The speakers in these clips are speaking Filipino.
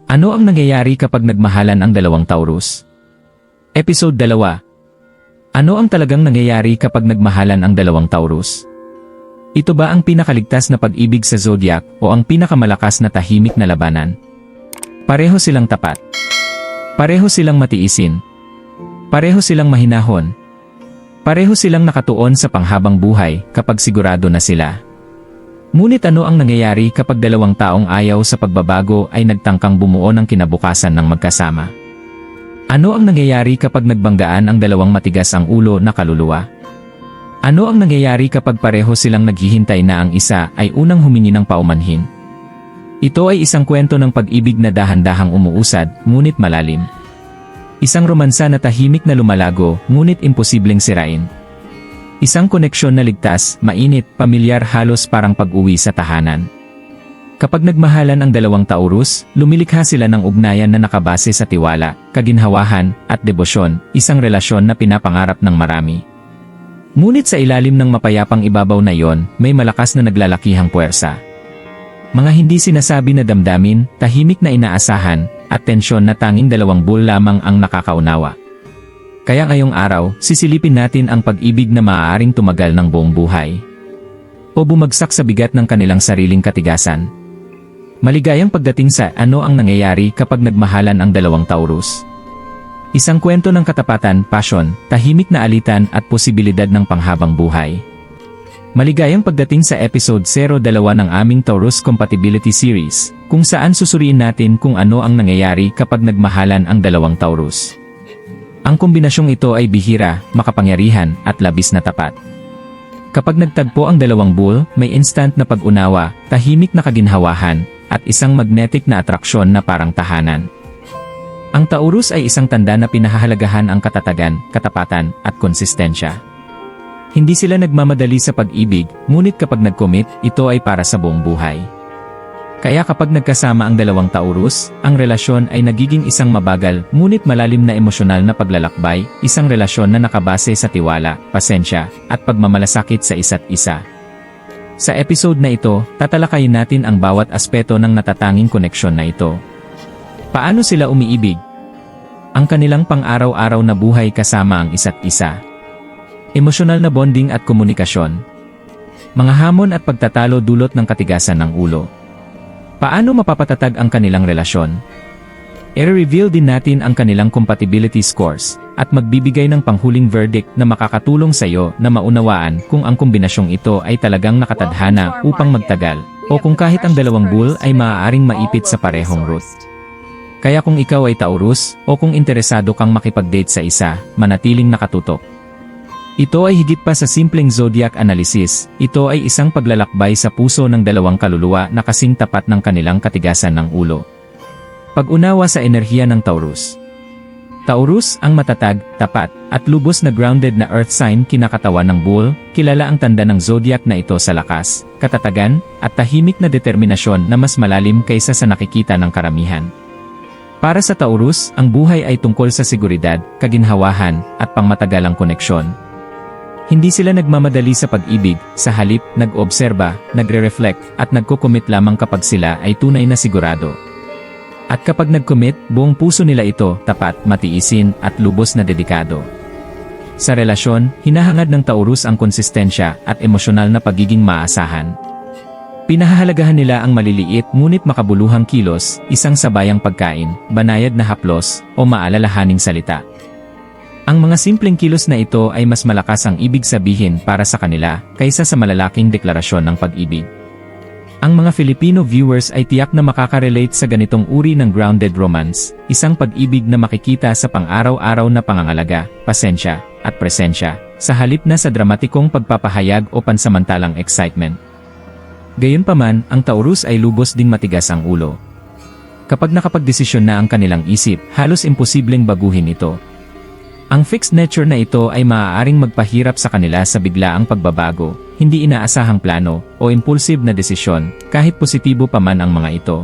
Ano ang nangyayari kapag nagmahalan ang dalawang Taurus? Episode 2. Ano ang talagang nangyayari kapag nagmahalan ang dalawang Taurus? Ito ba ang pinakaligtas na pag-ibig sa zodiac o ang pinakamalakas na tahimik na labanan? Pareho silang tapat. Pareho silang matiisin. Pareho silang mahinahon. Pareho silang nakatuon sa panghabang buhay kapag sigurado na sila. Ngunit ano ang nangyayari kapag dalawang taong ayaw sa pagbabago ay nagtangkang bumuo ng kinabukasan ng magkasama? Ano ang nangyayari kapag nagbanggaan ang dalawang matigas ang ulo na kaluluwa? Ano ang nangyayari kapag pareho silang naghihintay na ang isa ay unang humingi ng paumanhin? Ito ay isang kwento ng pag-ibig na dahan-dahang umuusad, ngunit malalim. Isang romansa na tahimik na lumalago, ngunit imposibleng sirain. Isang koneksyon na ligtas, mainit, pamilyar halos parang pag-uwi sa tahanan. Kapag nagmahalan ang dalawang Taurus, lumilikha sila ng ugnayan na nakabase sa tiwala, kaginhawahan, at debosyon, isang relasyon na pinapangarap ng marami. Ngunit sa ilalim ng mapayapang ibabaw na yon, may malakas na naglalakihang puwersa. Mga hindi sinasabi na damdamin, tahimik na inaasahan, at tensyon na tanging dalawang bull lamang ang nakakaunawa. Kaya ngayong araw, sisilipin natin ang pag-ibig na maaaring tumagal ng buong buhay o bumagsak sa bigat ng kanilang sariling katigasan. Maligayang pagdating sa ano ang nangyayari kapag nagmahalan ang dalawang Taurus. Isang kwento ng katapatan, passion, tahimik na alitan at posibilidad ng panghabang buhay. Maligayang pagdating sa episode 02 ng aming Taurus Compatibility Series, kung saan susuriin natin kung ano ang nangyayari kapag nagmahalan ang dalawang Taurus. Ang kombinasyong ito ay bihira, makapangyarihan, at labis na tapat. Kapag nagtagpo ang dalawang bull, may instant na pag-unawa, tahimik na kaginhawahan, at isang magnetic na atraksyon na parang tahanan. Ang Taurus ay isang tanda na pinahahalagahan ang katatagan, katapatan, at konsistensya. Hindi sila nagmamadali sa pag-ibig, ngunit kapag nag-commit, ito ay para sa buong buhay. Kaya kapag nagkasama ang dalawang Taurus, ang relasyon ay nagiging isang mabagal, ngunit malalim na emosyonal na paglalakbay, isang relasyon na nakabase sa tiwala, pasensya, at pagmamalasakit sa isa't isa. Sa episode na ito, tatalakayin natin ang bawat aspeto ng natatanging koneksyon na ito. Paano sila umiibig? Ang kanilang pang-araw-araw na buhay kasama ang isa't isa. Emosyonal na bonding at komunikasyon. Mga hamon at pagtatalo dulot ng katigasan ng ulo. Paano mapapatatag ang kanilang relasyon? I-reveal din natin ang kanilang compatibility scores at magbibigay ng panghuling verdict na makakatulong sa iyo na maunawaan kung ang kombinasyong ito ay talagang nakatadhana upang magtagal o kung kahit ang dalawang bull ay maaaring maipit sa parehong route. Kaya kung ikaw ay Taurus o kung interesado kang makipag-date sa isa, manatiling nakatutok. Ito ay higit pa sa simpleng zodiac analysis, ito ay isang paglalakbay sa puso ng dalawang kaluluwa na kasing tapat ng kanilang katigasan ng ulo. Pag-unawa sa enerhiya ng Taurus. Taurus ang matatag, tapat, at lubos na grounded na earth sign kinakatawan ng bull, kilala ang tanda ng zodiac na ito sa lakas, katatagan, at tahimik na determinasyon na mas malalim kaysa sa nakikita ng karamihan. Para sa Taurus, ang buhay ay tungkol sa seguridad, kaginhawahan, at pangmatagalang koneksyon. Hindi sila nagmamadali sa pag-ibig, sa halip, nag-obserba, nagre-reflect, at nagko-commit lamang kapag sila ay tunay na sigurado. At kapag nag-commit, buong puso nila ito, tapat, matiisin, at lubos na dedikado. Sa relasyon, hinahangad ng Taurus ang konsistensya at emosyonal na pagiging maasahan. Pinahahalagahan nila ang maliliit ngunit makabuluhang kilos, isang sabayang pagkain, banayad na haplos, o maalalahaning salita. Ang mga simpleng kilos na ito ay mas malakas ang ibig sabihin para sa kanila kaysa sa malalaking deklarasyon ng pag-ibig. Ang mga Filipino viewers ay tiyak na makaka-relate sa ganitong uri ng grounded romance, isang pag-ibig na makikita sa pang-araw-araw na pangangalaga, pasensya, at presensya, sa halip na sa dramatikong pagpapahayag o pansamantalang excitement. Gayunpaman, ang Taurus ay lubos ding matigas ang ulo. Kapag nakapagdesisyon na ang kanilang isip, halos imposibleng baguhin ito. Ang fixed nature na ito ay maaaring magpahirap sa kanila sa biglaang pagbabago, hindi inaasahang plano, o impulsive na desisyon, kahit positibo pa man ang mga ito.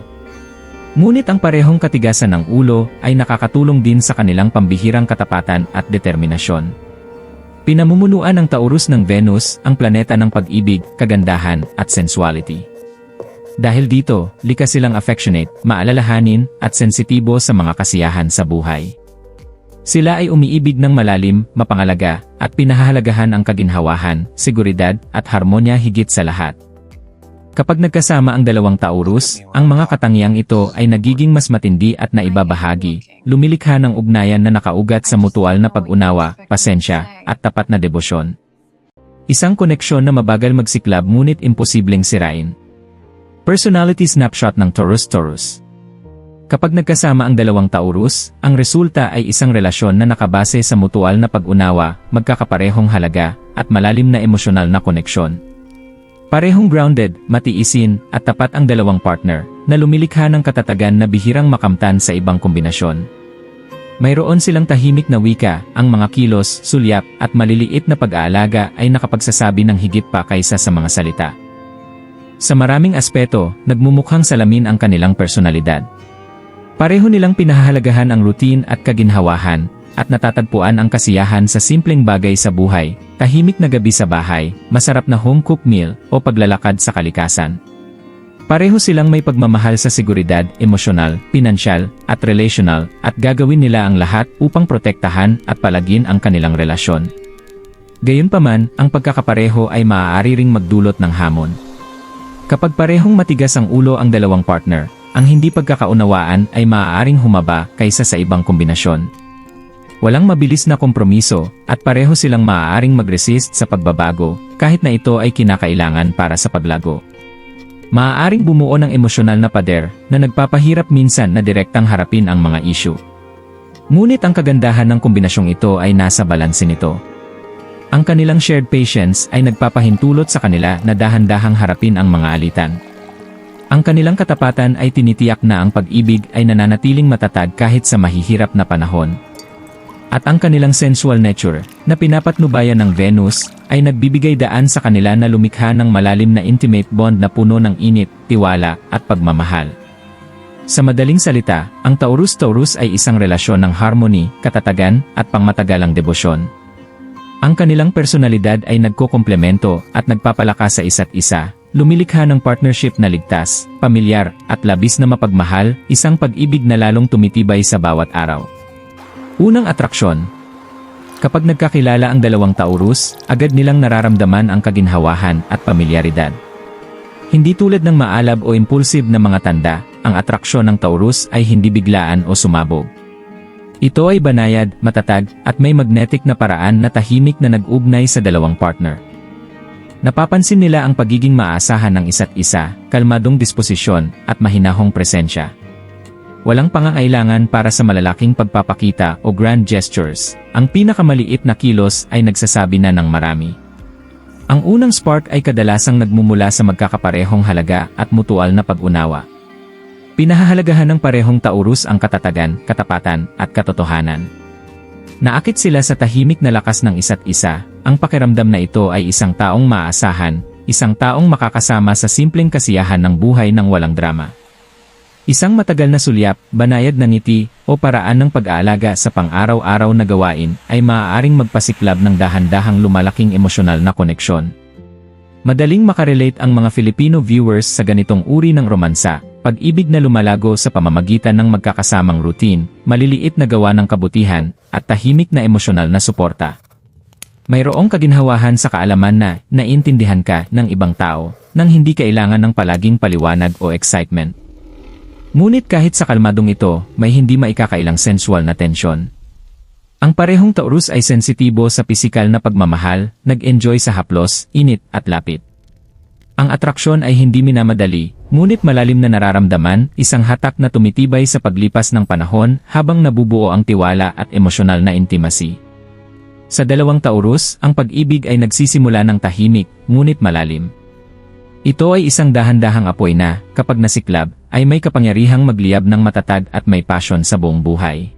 Ngunit ang parehong katigasan ng ulo ay nakakatulong din sa kanilang pambihirang katapatan at determinasyon. Pinamumunuan ng Taurus ng Venus, ang planeta ng pag-ibig, kagandahan, at sensuality. Dahil dito, likas silang affectionate, maalalahanin, at sensitibo sa mga kasiyahan sa buhay. Sila ay umiibig ng malalim, mapangalaga, at pinahahalagahan ang kaginhawahan, seguridad, at harmonya higit sa lahat. Kapag nagkasama ang dalawang Taurus, ang mga katangiang ito ay nagiging mas matindi at naibabahagi, lumilikha ng ugnayan na nakaugat sa mutual na pag-unawa, pasensya, at tapat na debosyon. Isang koneksyon na mabagal magsiklab ngunit imposibleng sirain. Personality snapshot ng Taurus. Kapag nagkasama ang dalawang Taurus, ang resulta ay isang relasyon na nakabase sa mutual na pag-unawa, magkakaparehong halaga, at malalim na emosyonal na koneksyon. Parehong grounded, matiisin, at tapat ang dalawang partner, na lumilikha ng katatagan na bihirang makamtan sa ibang kombinasyon. Mayroon silang tahimik na wika, ang mga kilos, sulyap, at maliliit na pag-aalaga ay nakapagsasabi ng higit pa kaysa sa mga salita. Sa maraming aspeto, nagmumukhang salamin ang kanilang personalidad. Pareho nilang pinahahalagahan ang routine at kaginhawahan, at natatagpuan ang kasiyahan sa simpleng bagay sa buhay, tahimik na gabi sa bahay, masarap na home-cooked meal, o paglalakad sa kalikasan. Pareho silang may pagmamahal sa seguridad, emosyonal, pinansyal, at relational, at gagawin nila ang lahat upang protektahan at palagin ang kanilang relasyon. Gayunpaman, ang pagkakapareho ay maaari ring magdulot ng hamon. Kapag parehong matigas ang ulo ang dalawang partner, ang hindi pagkakaunawaan ay maaaring humaba kaysa sa ibang kombinasyon. Walang mabilis na kompromiso, at pareho silang maaaring mag-resist sa pagbabago, kahit na ito ay kinakailangan para sa paglago. Maaaring bumuo ng emosyonal na pader, na nagpapahirap minsan na direktang harapin ang mga issue. Ngunit ang kagandahan ng kombinasyong ito ay nasa balanse nito. Ang kanilang shared patience ay nagpapahintulot sa kanila na dahan-dahang harapin ang mga alitan. Ang kanilang katapatan ay tinitiyak na ang pag-ibig ay nananatiling matatag kahit sa mahihirap na panahon. At ang kanilang sensual nature, na pinapatnubayan ng Venus, ay nagbibigay daan sa kanila na lumikha ng malalim na intimate bond na puno ng init, tiwala, at pagmamahal. Sa madaling salita, ang Taurus-Taurus ay isang relasyon ng harmony, katatagan, at pangmatagalang debosyon. Ang kanilang personalidad ay nagkokomplemento at nagpapalakas sa isa't isa, lumilikha ng partnership na ligtas, pamilyar, at labis na mapagmahal, isang pag-ibig na lalong tumitibay sa bawat araw. Unang atraksyon. Kapag nagkakilala ang dalawang Taurus, agad nilang nararamdaman ang kaginhawahan at pamilyaridad. Hindi tulad ng maalab o impulsive na mga tanda, ang atraksyon ng Taurus ay hindi biglaan o sumabog. Ito ay banayad, matatag, at may magnetic na paraan na tahimik na nag-ugnay sa dalawang partner. Napapansin nila ang pagiging maasahan ng isa't isa, kalmadong disposisyon, at mahinahong presensya. Walang pangangailangan para sa malalaking pagpapakita o grand gestures. Ang pinakamaliit na kilos ay nagsasabi na ng marami. Ang unang spark ay kadalasang nagmumula sa magkakaparehong halaga at mutual na pag-unawa. Pinahahalagahan ng parehong Taurus ang katatagan, katapatan, at katotohanan. Naakit sila sa tahimik na lakas ng isa't isa. Ang pakiramdam na ito ay isang taong maaasahan, isang taong makakasama sa simpleng kasiyahan ng buhay ng walang drama. Isang matagal na sulyap, banayad na ngiti, o paraan ng pag-aalaga sa pang-araw-araw na gawain ay maaaring magpasiklab ng dahan-dahang lumalaking emosyonal na koneksyon. Madaling makarelate ang mga Filipino viewers sa ganitong uri ng romansa, pag-ibig na lumalago sa pamamagitan ng magkakasamang routine, maliliit na gawa ng kabutihan, at tahimik na emosyonal na suporta. Mayroong kaginhawahan sa kaalaman na naintindihan ka ng ibang tao nang hindi kailangan ng palaging paliwanag o excitement. Ngunit kahit sa kalmadong ito, may hindi maikakailang sensual na tensyon. Ang parehong Taurus ay sensitibo sa pisikal na pagmamahal, nag-enjoy sa haplos, init, at lapit. Ang atraksyon ay hindi minamadali, ngunit malalim na nararamdaman, isang hatak na tumitibay sa paglipas ng panahon habang nabubuo ang tiwala at emosyonal na intimacy. Sa dalawang Taurus, ang pag-ibig ay nagsisimula ng tahimik, ngunit malalim. Ito ay isang dahan-dahang apoy na, kapag nasiklab, ay may kapangyarihang magliyab ng matatag at may passion sa buong buhay.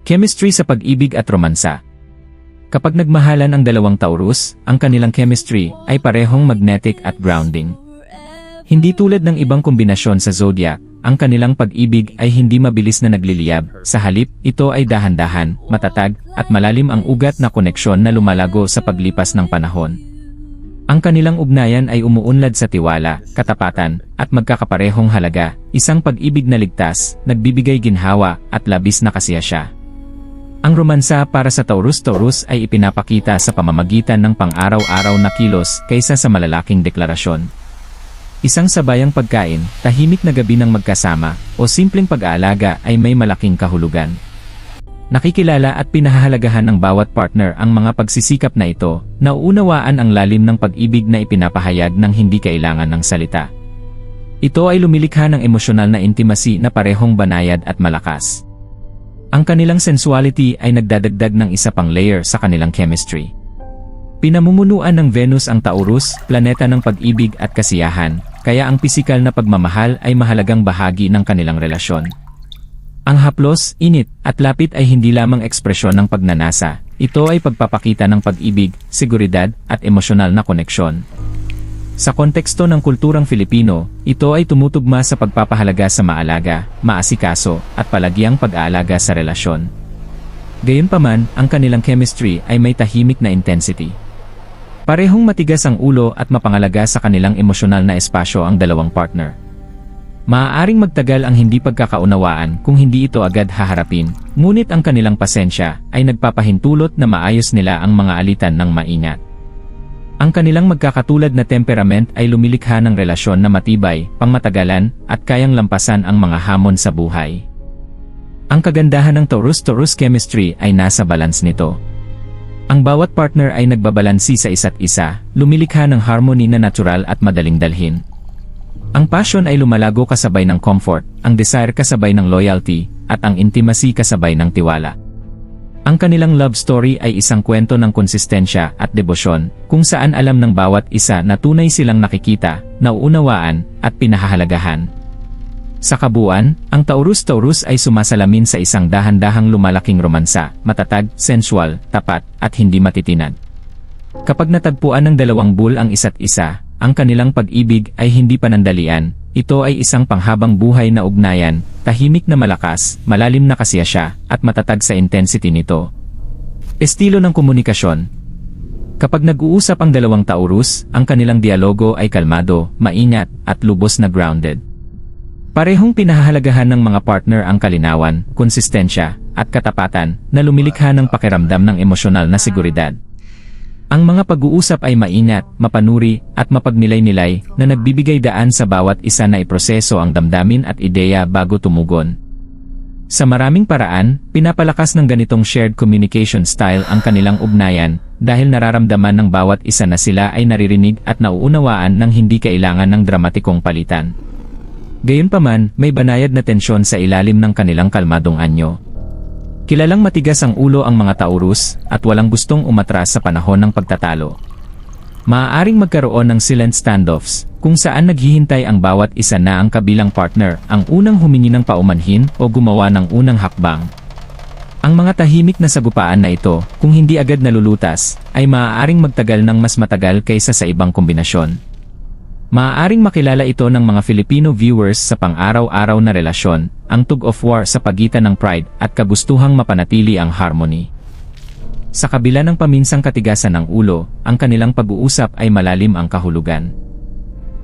Chemistry sa pag-ibig at romansa. Kapag nagmahalan ang dalawang Taurus, ang kanilang chemistry ay parehong magnetic at grounding. Hindi tulad ng ibang kombinasyon sa zodiac, ang kanilang pag-ibig ay hindi mabilis na nagliliyab, sa halip, ito ay dahan-dahan, matatag, at malalim ang ugat na koneksyon na lumalago sa paglipas ng panahon. Ang kanilang ugnayan ay umuunlad sa tiwala, katapatan, at magkakaparehong halaga, isang pag-ibig na ligtas, nagbibigay ginhawa, at labis na kasiyasya. Ang romansa para sa Taurus ay ipinapakita sa pamamagitan ng pang-araw-araw na kilos kaysa sa malalaking deklarasyon. Isang sabayang pagkain, tahimik na gabi ng magkasama, o simpleng pag-aalaga ay may malaking kahulugan. Nakikilala at pinahahalagahan ng bawat partner ang mga pagsisikap na ito, nauunawaan ang lalim ng pag-ibig na ipinapahayag ng hindi kailangan ng salita. Ito ay lumilikha ng emosyonal na intimacy na parehong banayad at malakas. Ang kanilang sensuality ay nagdadagdag ng isa pang layer sa kanilang chemistry. Pinamumunuan ng Venus ang Taurus, planeta ng pag-ibig at kasiyahan, kaya ang pisikal na pagmamahal ay mahalagang bahagi ng kanilang relasyon. Ang haplos, init, at lapit ay hindi lamang ekspresyon ng pagnanasa, ito ay pagpapakita ng pag-ibig, seguridad, at emosyonal na koneksyon. Sa konteksto ng kulturang Filipino, ito ay tumutugma sa pagpapahalaga sa maalaga, maasikaso, at palagiang pag-aalaga sa relasyon. Gayunpaman, ang kanilang chemistry ay may tahimik na intensity. Parehong matigas ang ulo at mapangalaga sa kanilang emosyonal na espasyo ang dalawang partner. Maaaring magtagal ang hindi pagkakaunawaan kung hindi ito agad haharapin, ngunit ang kanilang pasensya ay nagpapahintulot na maayos nila ang mga alitan ng maingat. Ang kanilang magkakatulad na temperament ay lumilikha ng relasyon na matibay, pangmatagalan, at kayang lampasan ang mga hamon sa buhay. Ang kagandahan ng Taurus chemistry ay nasa balance nito. Ang bawat partner ay nagbabalansi sa isa't isa, lumilikha ng harmony na natural at madaling dalhin. Ang passion ay lumalago kasabay ng comfort, ang desire kasabay ng loyalty, at ang intimacy kasabay ng tiwala. Ang kanilang love story ay isang kwento ng konsistensya at debosyon, kung saan alam ng bawat isa na tunay silang nakikita, nauunawaan, at pinahahalagahan. Sa kabuuan, ang Taurus ay sumasalamin sa isang dahan-dahang lumalaking romansa, matatag, sensual, tapat, at hindi matitinag. Kapag natagpuan ng dalawang bull ang isa't isa, ang kanilang pag-ibig ay hindi panandalian, ito ay isang panghabang buhay na ugnayan, tahimik na malakas, malalim na kasiyasya, at matatag sa intensity nito. Estilo ng komunikasyon. Kapag nag-uusap ang dalawang Taurus, ang kanilang dialogo ay kalmado, maingat, at lubos na grounded. Parehong pinahahalagahan ng mga partner ang kalinawan, konsistensya, at katapatan na lumilikha ng pakiramdam ng emosyonal na seguridad. Ang mga pag-uusap ay maingat, mapanuri, at mapagnilay-nilay na nagbibigay daan sa bawat isa na iproseso ang damdamin at ideya bago tumugon. Sa maraming paraan, pinapalakas ng ganitong shared communication style ang kanilang ugnayan dahil nararamdaman ng bawat isa na sila ay naririnig at nauunawaan ng hindi kailangan ng dramatikong palitan. Gayunpaman, may banayad na tensyon sa ilalim ng kanilang kalmadong anyo. Kilalang matigas ang ulo ang mga Taurus at walang gustong umatras sa panahon ng pagtatalo. Maaaring magkaroon ng silent standoffs kung saan naghihintay ang bawat isa na ang kabilang partner ang unang humingi ng paumanhin o gumawa ng unang hakbang. Ang mga tahimik na sagupaan na ito, kung hindi agad nalulutas, ay maaaring magtagal ng mas matagal kaysa sa ibang kombinasyon. Maaaring makilala ito ng mga Filipino viewers sa pang-araw-araw na relasyon, ang tug-of-war sa pagitan ng pride at kagustuhang mapanatili ang harmony. Sa kabila ng paminsang katigasan ng ulo, ang kanilang pag-uusap ay malalim ang kahulugan.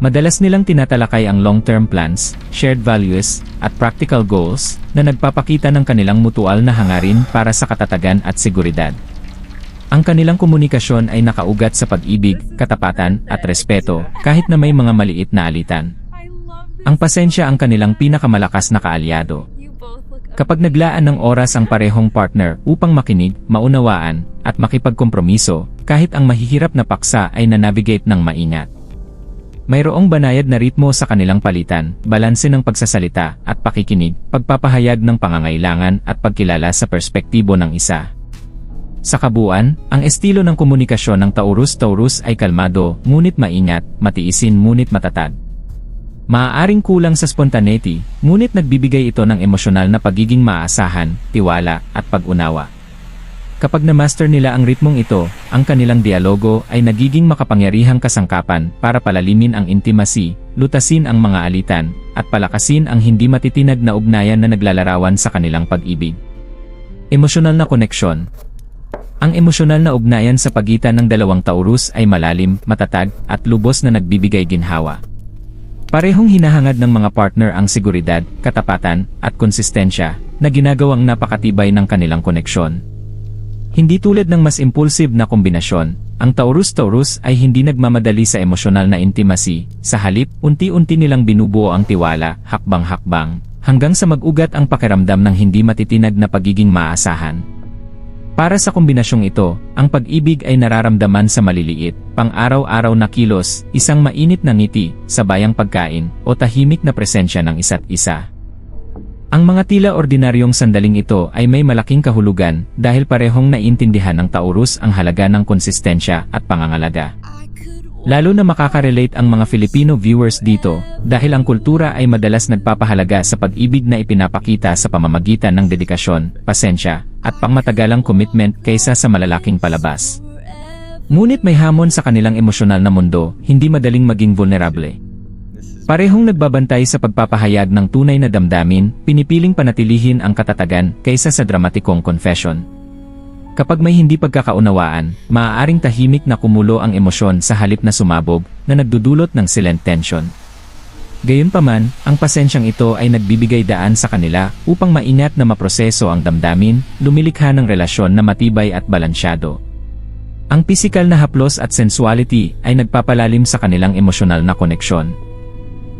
Madalas nilang tinatalakay ang long-term plans, shared values, at practical goals na nagpapakita ng kanilang mutual na hangarin para sa katatagan at seguridad. Ang kanilang komunikasyon ay nakaugat sa pag-ibig, katapatan, at respeto, kahit na may mga maliit na alitan. Ang pasensya ang kanilang pinakamalakas na kaalyado. Kapag naglaan ng oras ang parehong partner upang makinig, maunawaan, at makipagkompromiso, kahit ang mahihirap na paksa ay nanavigate ng maingat. Mayroong banayad na ritmo sa kanilang palitan, balanse ng pagsasalita at pakikinig, pagpapahayag ng pangangailangan at pagkilala sa perspektibo ng isa. Sa kabuuan, ang estilo ng komunikasyon ng Taurus ay kalmado, ngunit maingat, matiisin ngunit matatag. Maaaring kulang sa spontaneity, ngunit nagbibigay ito ng emosyonal na pagiging maaasahan, tiwala, at pag-unawa. Kapag na-master nila ang ritmong ito, ang kanilang dialogo ay nagiging makapangyarihang kasangkapan para palalimin ang intimacy, lutasin ang mga alitan, at palakasin ang hindi matitinag na ugnayan na naglalarawan sa kanilang pag-ibig. Emosyonal na koneksyon. Ang emosyonal na ugnayan sa pagitan ng dalawang Taurus ay malalim, matatag, at lubos na nagbibigay ginhawa. Parehong hinahangad ng mga partner ang seguridad, katapatan, at konsistensya na ginagawang napakatibay ng kanilang koneksyon. Hindi tulad ng mas impulsive na kombinasyon, ang Taurus-Taurus ay hindi nagmamadali sa emosyonal na intimacy, sa halip, unti-unti nilang binubuo ang tiwala, hakbang-hakbang, hanggang sa mag-ugat ang pakiramdam ng hindi matitinag na pagiging maasahan. Para sa kombinasyong ito, ang pag-ibig ay nararamdaman sa maliliit, pang-araw-araw na kilos, isang mainit na ngiti, sabayang pagkain, o tahimik na presensya ng isa't isa. Ang mga tila ordinaryong sandaling ito ay may malaking kahulugan dahil parehong naiintindihan ng Taurus ang halaga ng konsistensya at pangangalaga. Lalo na makakarelate ang mga Filipino viewers dito dahil ang kultura ay madalas nagpapahalaga sa pag-ibig na ipinapakita sa pamamagitan ng dedikasyon, pasensya, at pangmatagalang commitment kaysa sa malalaking palabas. Ngunit may hamon sa kanilang emosyonal na mundo, hindi madaling maging vulnerable. Parehong nagbabantay sa pagpapahayag ng tunay na damdamin, pinipiling panatilihin ang katatagan kaysa sa dramatikong confession. Kapag may hindi pagkakaunawaan, maaaring tahimik na kumulo ang emosyon sa halip na sumabog na nagdudulot ng silent tension. Gayunpaman, ang pasensyang ito ay nagbibigay daan sa kanila upang maingat na maproseso ang damdamin, lumilikha ng relasyon na matibay at balansyado. Ang pisikal na haplos at sensuality ay nagpapalalim sa kanilang emosyonal na koneksyon.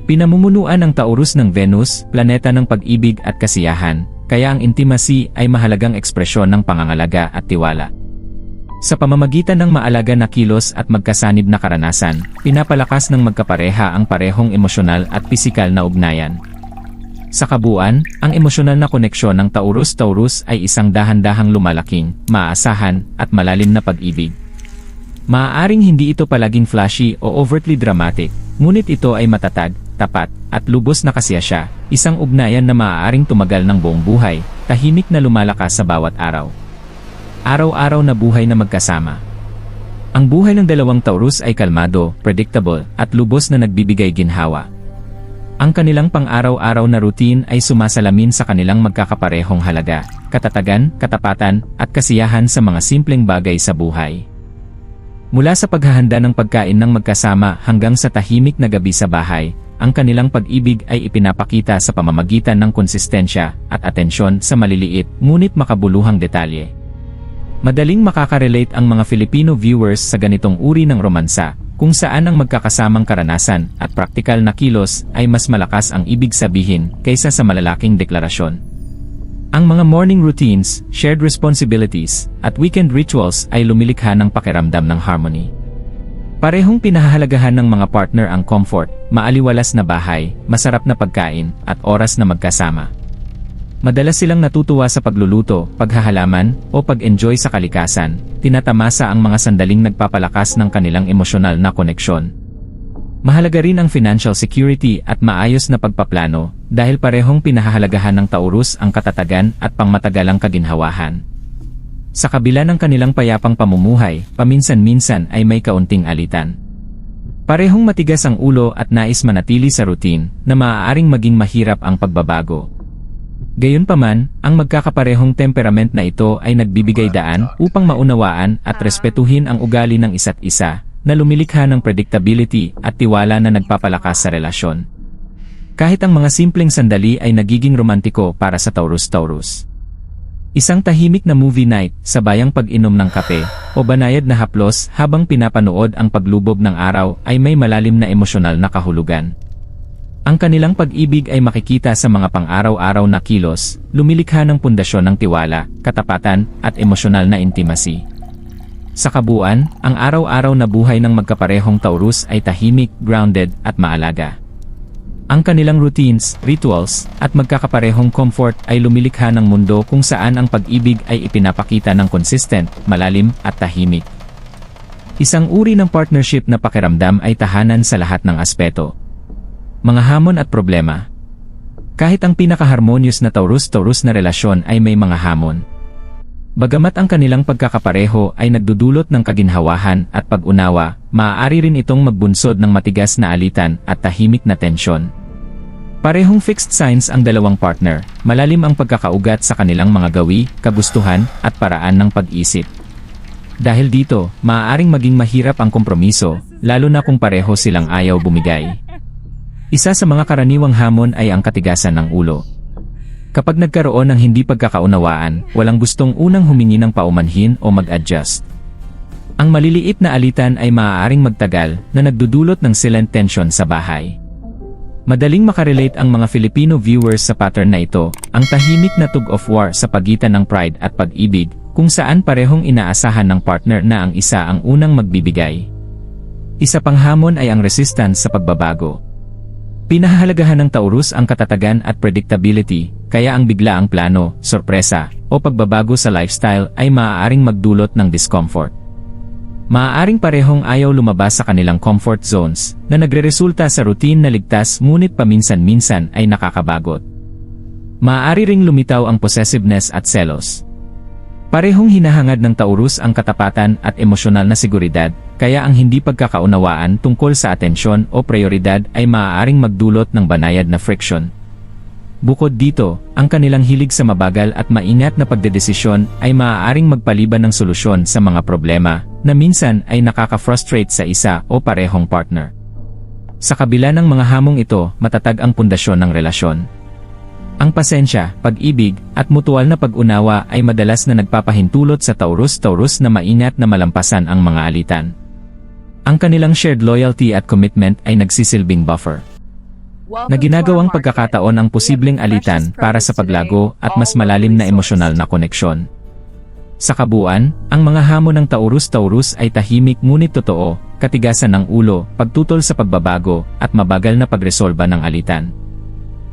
Pinamumunuan ng Taurus ng Venus, planeta ng pag-ibig at kasiyahan, kaya ang intimacy ay mahalagang ekspresyon ng pangangalaga at tiwala. Sa pamamagitan ng maalaga na kilos at magkasanib na karanasan, pinapalakas ng magkapareha ang parehong emosyonal at pisikal na ugnayan. Sa kabuuan, ang emosyonal na koneksyon ng Taurus-Taurus ay isang dahan-dahang lumalaking, maaasahan, at malalim na pag-ibig. Maaaring hindi ito palaging flashy o overtly dramatic, ngunit ito ay matatag, tapat, at lubos na kasiyasya, isang ugnayan na maaaring tumagal ng buong buhay, tahimik na lumalakas sa bawat araw. Araw-araw na buhay na magkasama. Ang buhay ng dalawang Taurus ay kalmado, predictable, at lubos na nagbibigay ginhawa. Ang kanilang pang-araw-araw na routine ay sumasalamin sa kanilang magkakaparehong halaga, katatagan, katapatan, at kasiyahan sa mga simpleng bagay sa buhay. Mula sa paghahanda ng pagkain ng magkasama hanggang sa tahimik na gabi sa bahay, ang kanilang pag-ibig ay ipinapakita sa pamamagitan ng konsistensya at atensyon sa maliliit ngunit makabuluhang detalye. Madaling makakarelate ang mga Filipino viewers sa ganitong uri ng romansa, kung saan ang magkakasamang karanasan at praktikal na kilos ay mas malakas ang ibig sabihin kaysa sa malalaking deklarasyon. Ang mga morning routines, shared responsibilities, at weekend rituals ay lumilikha ng pakiramdam ng harmony. Parehong pinahahalagahan ng mga partner ang comfort, maaliwalas na bahay, masarap na pagkain, at oras na magkasama. Madalas silang natutuwa sa pagluluto, paghahalaman, o pag-enjoy sa kalikasan, tinatamasa ang mga sandaling nagpapalakas ng kanilang emosyonal na koneksyon. Mahalaga rin ang financial security at maayos na pagpaplano, dahil parehong pinahahalagahan ng Taurus ang katatagan at pangmatagalang kaginhawahan. Sa kabila ng kanilang payapang pamumuhay, paminsan-minsan ay may kaunting alitan. Parehong matigas ang ulo at nais manatili sa routine, na maaaring maging mahirap ang pagbabago. Gayunpaman, ang magkakaparehong temperament na ito ay nagbibigay daan upang maunawaan at respetuhin ang ugali ng isa't isa, na lumilikha ng predictability at tiwala na nagpapalakas sa relasyon. Kahit ang mga simpleng sandali ay nagiging romantiko para sa Taurus-Taurus. Isang tahimik na movie night, sabayang pag-inom ng kape, o banayad na haplos habang pinapanood ang paglubob ng araw ay may malalim na emosyonal na kahulugan. Ang kanilang pag-ibig ay makikita sa mga pang-araw-araw na kilos, lumilikha ng pundasyon ng tiwala, katapatan, at emosyonal na intimacy. Sa kabuuan, ang araw-araw na buhay ng magkaparehong Taurus ay tahimik, grounded, at maalaga. Ang kanilang routines, rituals, at magkakaparehong comfort ay lumilikha ng mundo kung saan ang pag-ibig ay ipinapakita ng consistent, malalim, at tahimik. Isang uri ng partnership na pakiramdam ay tahanan sa lahat ng aspeto. Mga hamon at problema. Kahit ang pinakaharmonious na Taurus-Taurus na relasyon ay may mga hamon. Bagamat ang kanilang pagkakapareho ay nagdudulot ng kaginhawahan at pag-unawa, maaari rin itong magbunsod ng matigas na alitan at tahimik na tensyon. Parehong fixed signs ang dalawang partner, malalim ang pagkakaugat sa kanilang mga gawi, kagustuhan, at paraan ng pag-isip. Dahil dito, maaaring maging mahirap ang kompromiso, lalo na kung pareho silang ayaw bumigay. Isa sa mga karaniwang hamon ay ang katigasan ng ulo. Kapag nagkaroon ng hindi pagkakaunawaan, walang gustong unang humingi ng paumanhin o mag-adjust. Ang maliliit na alitan ay maaaring magtagal na nagdudulot ng silent tension sa bahay. Madaling makarelate ang mga Filipino viewers sa pattern na ito, ang tahimik na tug-of-war sa pagitan ng pride at pag-ibig, kung saan parehong inaasahan ng partner na ang isa ang unang magbibigay. Isa pang hamon ay ang resistance sa pagbabago. Pinahahalagahan ng Taurus ang katatagan at predictability, kaya ang biglaang plano, sorpresa, o pagbabago sa lifestyle ay maaaring magdulot ng discomfort. Maaaring parehong ayaw lumabas sa kanilang comfort zones, na nagreresulta sa routine na ligtas ngunit paminsan-minsan ay nakakabagot. Maaari ring lumitaw ang possessiveness at selos. Parehong hinahangad ng Taurus ang katapatan at emosyonal na seguridad, kaya ang hindi pagkakaunawaan tungkol sa atensyon o prioridad ay maaaring magdulot ng banayad na friction. Bukod dito, ang kanilang hilig sa mabagal at maingat na pagdedesisyon ay maaaring magpaliban ng solusyon sa mga problema, na minsan ay nakaka-frustrate sa isa o parehong partner. Sa kabila ng mga hamong ito, matatag ang pundasyon ng relasyon. Ang pasensya, pag-ibig, at mutual na pag-unawa ay madalas na nagpapahintulot sa Taurus na maingat na malampasan ang mga alitan. Ang kanilang shared loyalty at commitment ay nagsisilbing buffer, na ginagawang pagkakataon ang posibleng alitan para sa paglago at mas malalim na emosyonal na koneksyon. Sa kabuuan, ang mga hamon ng Taurus ay tahimik ngunit totoo, katigasan ng ulo, pagtutol sa pagbabago, at mabagal na pagresolba ng alitan.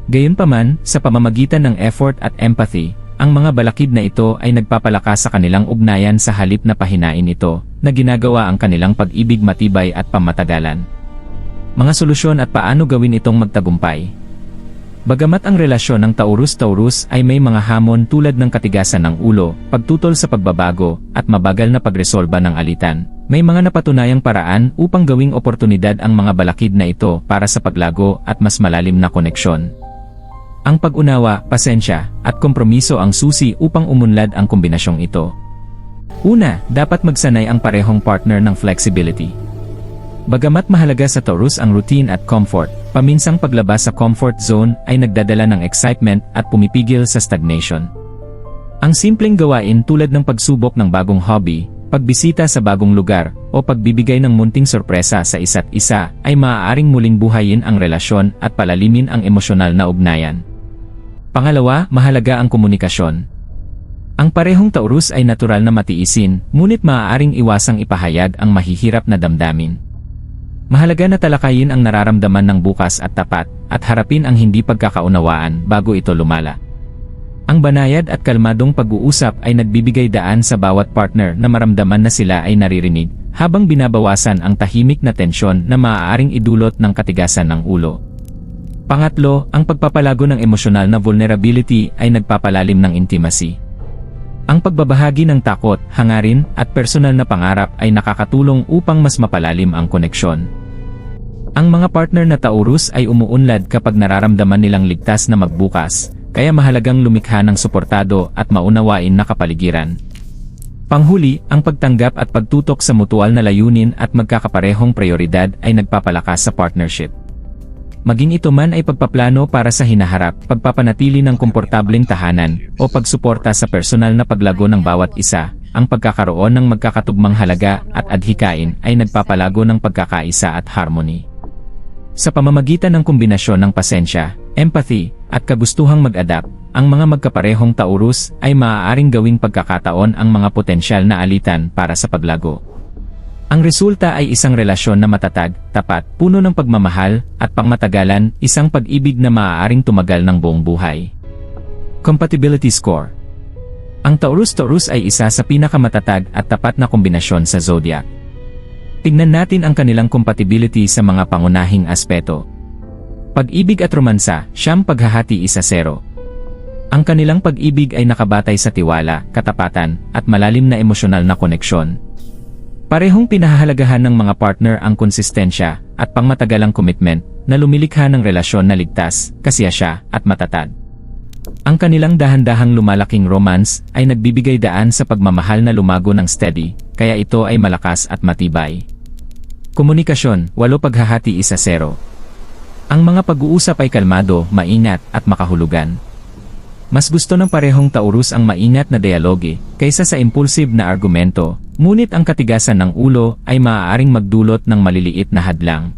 Gayunpaman, sa pamamagitan ng effort at empathy, ang mga balakid na ito ay nagpapalakas sa kanilang ugnayan sa halip na pahinain ito, na ginagawa ang kanilang pag-ibig matibay at pamatagalan. Mga solusyon at paano gawin itong magtagumpay. Bagamat ang relasyon ng Taurus ay may mga hamon tulad ng katigasan ng ulo, pagtutol sa pagbabago, at mabagal na pagresolba ng alitan, may mga napatunayang paraan upang gawing oportunidad ang mga balakid na ito para sa paglago at mas malalim na koneksyon. Ang pag-unawa, pasensya, at kompromiso ang susi upang umunlad ang kombinasyong ito. Una, dapat magsanay ang parehong partner ng flexibility. Bagamat mahalaga sa Taurus ang routine at comfort, paminsang paglabas sa comfort zone ay nagdadala ng excitement at pumipigil sa stagnation. Ang simpleng gawain tulad ng pagsubok ng bagong hobby, pagbisita sa bagong lugar, o pagbibigay ng munting sorpresa sa isa't isa ay maaaring muling buhayin ang relasyon at palalimin ang emosyonal na ugnayan. Pangalawa, mahalaga ang komunikasyon. Ang parehong Taurus ay natural na matiisin, ngunit maaaring iwasang ipahayag ang mahihirap na damdamin. Mahalaga na talakayin ang nararamdaman ng bukas at tapat, at harapin ang hindi pagkakaunawaan bago ito lumala. Ang banayad at kalmadong pag-uusap ay nagbibigay daan sa bawat partner na maramdaman na sila ay naririnig, habang binabawasan ang tahimik na tensyon na maaaring idulot ng katigasan ng ulo. Pangatlo, ang pagpapalago ng emosyonal na vulnerability ay nagpapalalim ng intimacy. Ang pagbabahagi ng takot, hangarin, at personal na pangarap ay nakakatulong upang mas mapalalim ang koneksyon. Ang mga partner na Taurus ay umuunlad kapag nararamdaman nilang ligtas na magbukas, kaya mahalagang lumikha ng suportado at maunawain na kapaligiran. Panghuli, ang pagtanggap at pagtutok sa mutual na layunin at magkakaparehong prioridad ay nagpapalakas sa partnership. Maging ito man ay pagpaplano para sa hinaharap, pagpapanatili ng komportableng tahanan, o pagsuporta sa personal na paglago ng bawat isa, ang pagkakaroon ng magkakatugmang halaga at adhikain ay nagpapalago ng pagkakaisa at harmony. Sa pamamagitan ng kombinasyon ng pasensya, empathy, at kagustuhang mag-adapt, ang mga magkaparehong Taurus ay maaaring gawing pagkakataon ang mga potensyal na alitan para sa paglago. Ang resulta ay isang relasyon na matatag, tapat, puno ng pagmamahal, at pangmatagalan, isang pag-ibig na maaaring tumagal ng buong buhay. Compatibility Score. Ang Taurus ay isa sa pinakamatatag at tapat na kombinasyon sa zodiac. Tingnan natin ang kanilang compatibility sa mga pangunahing aspeto. Pag-ibig at romansa, siyang paghahati 1-0. Ang kanilang pag-ibig ay nakabatay sa tiwala, katapatan, at malalim na emosyonal na koneksyon. Parehong pinahahalagahan ng mga partner ang konsistensya at pangmatagalang commitment na lumilikha ng relasyon na ligtas, kasiyasya, at matatag. Ang kanilang dahan-dahang lumalaking romance ay nagbibigay daan sa pagmamahal na lumago ng steady, kaya ito ay malakas at matibay. Komunikasyon, 8 paghahati 1-0. Ang mga pag-uusap ay kalmado, maingat, at makahulugan. Mas gusto ng parehong Taurus ang maingat na dialogue kaysa sa impulsive na argumento, ngunit ang katigasan ng ulo ay maaaring magdulot ng maliliit na hadlang.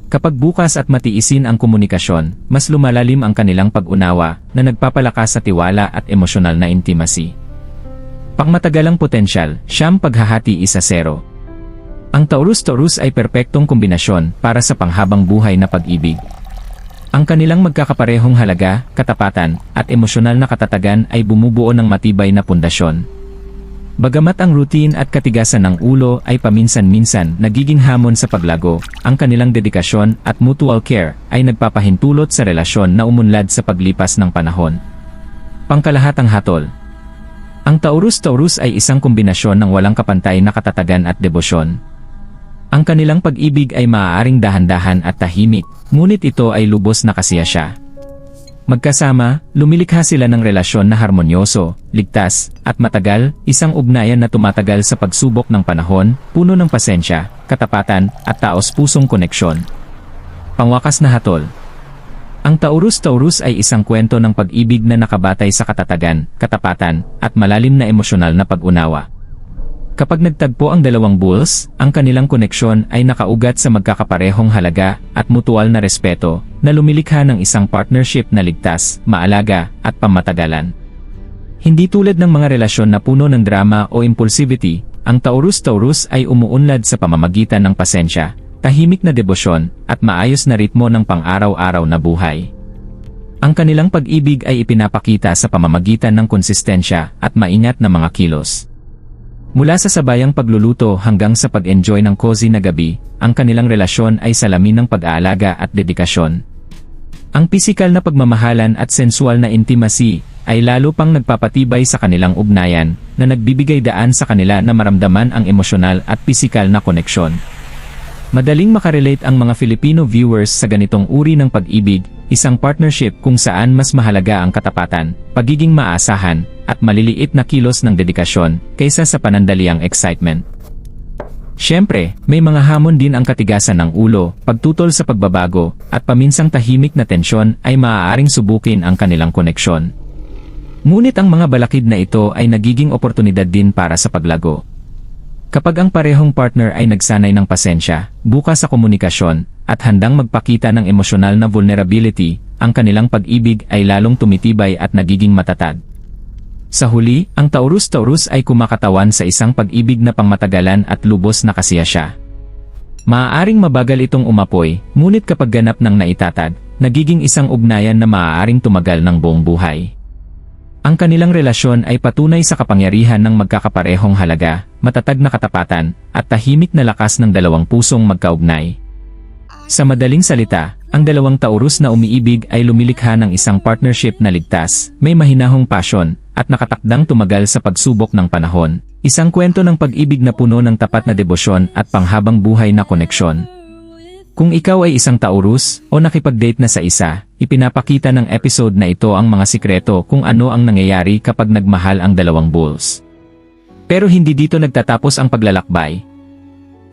Kapag bukas at matiisin ang komunikasyon, mas lumalalim ang kanilang pag-unawa na nagpapalakas sa tiwala at emosyonal na intimacy. Pangmatagalang potensyal, 9 paghahati 1-0. Ang Taurus ay perpektong kombinasyon para sa panghabang buhay na pag-ibig. Ang kanilang magkakaparehong halaga, katapatan, at emosyonal na katatagan ay bumubuo ng matibay na pundasyon. Bagamat ang routine at katigasan ng ulo ay paminsan-minsan nagiging hamon sa paglago, ang kanilang dedikasyon at mutual care ay nagpapahintulot sa relasyon na umunlad sa paglipas ng panahon. Pangkalahatang hatol. Ang Taurus ay isang kombinasyon ng walang kapantay na katatagan at debosyon. Ang kanilang pag-ibig ay maaaring dahan-dahan at tahimik, ngunit ito ay lubos na kasiyasya. Magkasama, lumilikha sila ng relasyon na harmonyoso, ligtas, at matagal, isang ugnayan na tumatagal sa pagsubok ng panahon, puno ng pasensya, katapatan, at taos-pusong koneksyon. Pangwakas na hatol. Ang Taurus ay isang kwento ng pag-ibig na nakabatay sa katatagan, katapatan, at malalim na emosyonal na pag-unawa. Kapag nagtagpo ang dalawang bulls, ang kanilang koneksyon ay nakaugat sa magkakaparehong halaga at mutual na respeto na lumilikha ng isang partnership na ligtas, maalaga, at pamatagalan. Hindi tulad ng mga relasyon na puno ng drama o impulsivity, ang Taurus ay umuunlad sa pamamagitan ng pasensya, tahimik na debosyon, at maayos na ritmo ng pang-araw-araw na buhay. Ang kanilang pag-ibig ay ipinapakita sa pamamagitan ng konsistensya at maingat na mga kilos. Mula sa sabayang pagluluto hanggang sa pag-enjoy ng cozy na gabi, ang kanilang relasyon ay salamin ng pag-aalaga at dedikasyon. Ang pisikal na pagmamahalan at sensual na intimacy ay lalo pang nagpapatibay sa kanilang ugnayan na nagbibigay daan sa kanila na maramdaman ang emosyonal at pisikal na koneksyon. Madaling makarelate ang mga Filipino viewers sa ganitong uri ng pag-ibig, isang partnership kung saan mas mahalaga ang katapatan, pagiging maasahan, at maliliit na kilos ng dedikasyon kaysa sa panandaliang excitement. Siyempre, may mga hamon din ang katigasan ng ulo, pagtutol sa pagbabago, at paminsang tahimik na tensyon ay maaaring subukin ang kanilang koneksyon. Ngunit ang mga balakid na ito ay nagiging oportunidad din para sa paglago. Kapag ang parehong partner ay nagsanay ng pasensya, bukas sa komunikasyon, at handang magpakita ng emosyonal na vulnerability, ang kanilang pag-ibig ay lalong tumitibay at nagiging matatag. Sa huli, ang Taurus ay kumakatawan sa isang pag-ibig na pangmatagalan at lubos na kasiyasya. Maaaring mabagal itong umapoy, ngunit kapag ganap ng naitatag, nagiging isang ugnayan na maaaring tumagal ng buong buhay. Ang kanilang relasyon ay patunay sa kapangyarihan ng magkakaparehong halaga, matatag na katapatan, at tahimik na lakas ng dalawang pusong magkaugnay. Sa madaling salita, ang dalawang Taurus na umiibig ay lumilikha ng isang partnership na ligtas, may mahinahong passion, at nakatakdang tumagal sa pagsubok ng panahon. Isang kwento ng pag-ibig na puno ng tapat na debosyon at panghabang buhay na koneksyon. Kung ikaw ay isang Taurus o nakipag-date na sa isa, ipinapakita ng episode na ito ang mga sikreto kung ano ang nangyayari kapag nagmahal ang dalawang bulls. Pero hindi dito nagtatapos ang paglalakbay.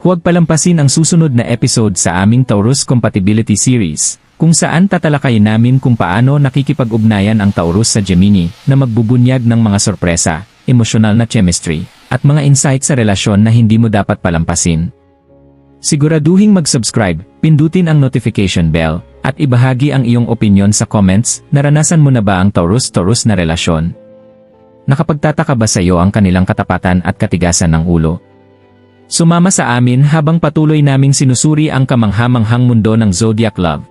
Huwag palampasin ang susunod na episode sa aming Taurus Compatibility Series, kung saan tatalakayin namin kung paano nakikipag-ugnayan ang Taurus sa Gemini na magbubunyag ng mga sorpresa, emosyonal na chemistry, at mga insight sa relasyon na hindi mo dapat palampasin. Siguraduhing mag-subscribe, pindutin ang notification bell, at ibahagi ang iyong opinyon sa comments. Naranasan mo na ba ang Taurus na relasyon? Nakapagtataka ba sa iyo ang kanilang katapatan at katigasan ng ulo? Sumama sa amin habang patuloy naming sinusuri ang kamangha-manghang mundo ng Zodiac Love.